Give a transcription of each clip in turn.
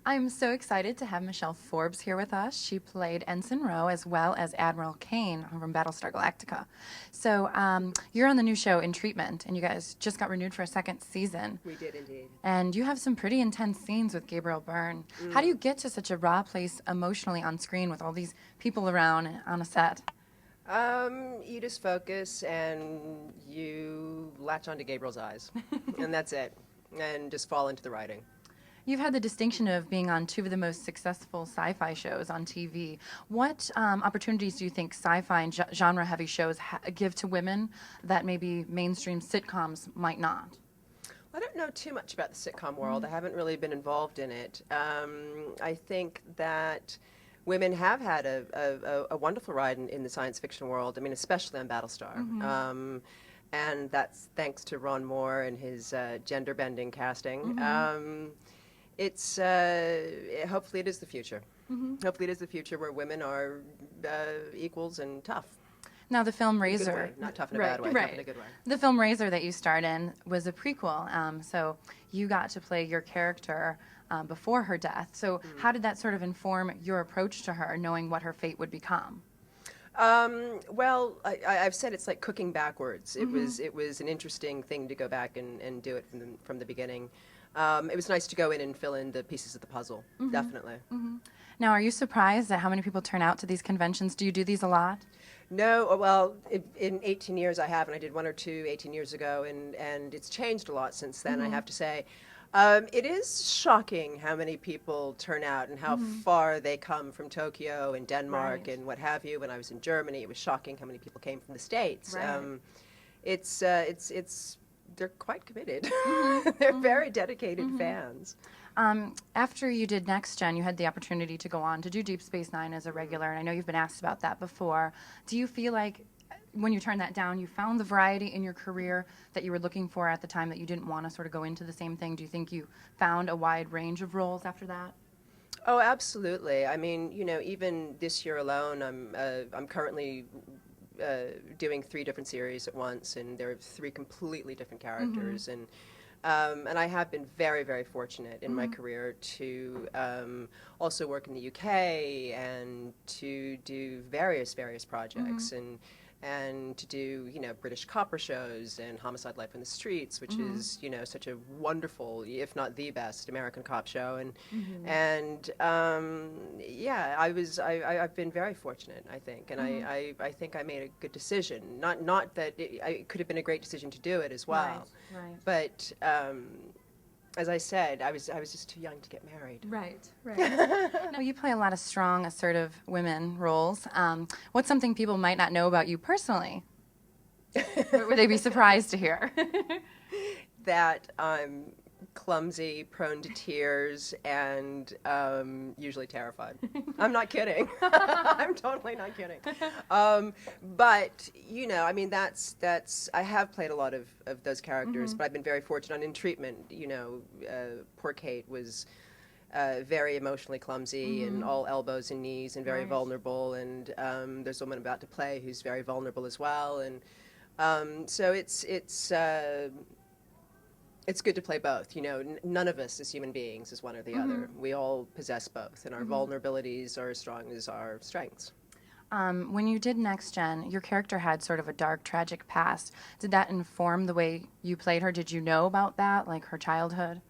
I'm so excited to have Michelle Forbes here with us. She played Ensign Rowe as well as Admiral Kane from Battlestar Galactica. So you're on the new show In Treatment, and you guys just got renewed for a second season. We did indeed. And you have some pretty intense scenes with Gabriel Byrne. How do you get to such a raw place emotionally on screen with all these people around on a set? You just focus and you latch onto Gabriel's eyes, and that's it, and just fall into the writing. You've had the distinction of being on two of the most successful sci-fi shows on TV. What opportunities do you think sci-fi and genre-heavy shows give to women that maybe mainstream sitcoms might not? I don't know too much about the sitcom world. I haven't really been involved in it. I think that women have had a wonderful ride in the science fiction world, I mean, especially on Battlestar. And that's thanks to Ron Moore and his gender-bending casting. It's hopefully it is the future. Hopefully it is the future where women are equals and tough. Now, the film Good Razor, way, not tough in a bad way, tough in a good way. The film Razor that you starred in was a prequel, so you got to play your character before her death. So how did that sort of inform your approach to her, knowing what her fate would become? Well, I've said it's like cooking backwards. It was an interesting thing to go back and do it from the beginning. It was nice to go in and fill in the pieces of the puzzle, definitely. Now, are you surprised at how many people turn out to these conventions? Do you do these a lot? No, well, in 18 years I have, and I did one or two 18 years ago, and it's changed a lot since then, I have to say. It is shocking how many people turn out and how far they come from Tokyo and Denmark and what have you. When I was in Germany, it was shocking how many people came from the States. They're quite committed. They're very dedicated fans. After you did Next Gen, you had the opportunity to go on to do Deep Space Nine as a regular, and I know you've been asked about that before. Do you feel like when you turned that down, you found the variety in your career that you were looking for at the time, that you didn't want to sort of go into the same thing? Do you think you found a wide range of roles after that? Oh, absolutely. I mean, you know, even this year alone, I'm currently doing 3 different series at once, and there are 3 completely different characters, and I have been very, very fortunate in my career to also work in the UK and to do various projects, and to do, you know, British copper shows and Homicide: Life in the Streets, which is, you know, such a wonderful, if not the best, American cop show. And yeah, I've been very fortunate, I think, and I think I made a good decision. Not that it could have been a great decision to do it as well, but as I said, I was just too young to get married. Right. Now, you play a lot of strong, assertive women roles. What's something people might not know about you personally? What would they be surprised to hear? That I'm clumsy, prone to tears, and usually terrified. I'm not kidding. I'm totally not kidding. But, you know, I mean, that's I have played a lot of those characters, but I've been very fortunate. In Treatment, you know, poor Kate was very emotionally clumsy and all elbows and knees and very vulnerable, and there's a woman about to play who's very vulnerable as well, and so it's good to play both. You know, none of us as human beings is one or the other. We all possess both, and our vulnerabilities are as strong as our strengths. When you did Next Gen, your character had sort of a dark, tragic past. Did that inform the way you played her? Did you know about that, like her childhood?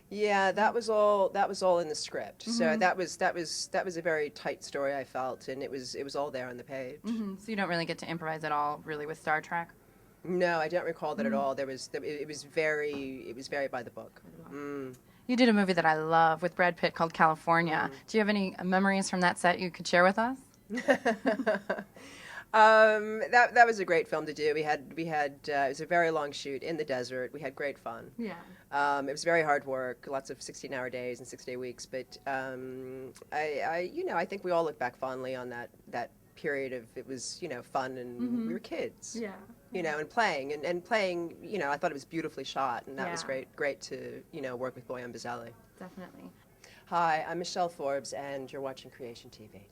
Yeah, that was all in the script. So that was a very tight story, I felt, and it was all there on the page. So you don't really get to improvise at all, really, with Star Trek? No, I don't recall that at all. It was very by the book. You did a movie that I love with Brad Pitt called California. Do you have any memories from that set you could share with us? That was a great film to do. We had it was a very long shoot in the desert. We had great fun. Yeah. It was very hard work, lots of 16-hour days and 6-day weeks. But I think we all look back fondly on that period of, it was, you know, fun, and we were kids. Yeah. You know, and playing, you know, I thought it was beautifully shot, and that was great to, you know, work with Boyan Bazzelli. Definitely. Hi, I'm Michelle Forbes, and you're watching Creation TV.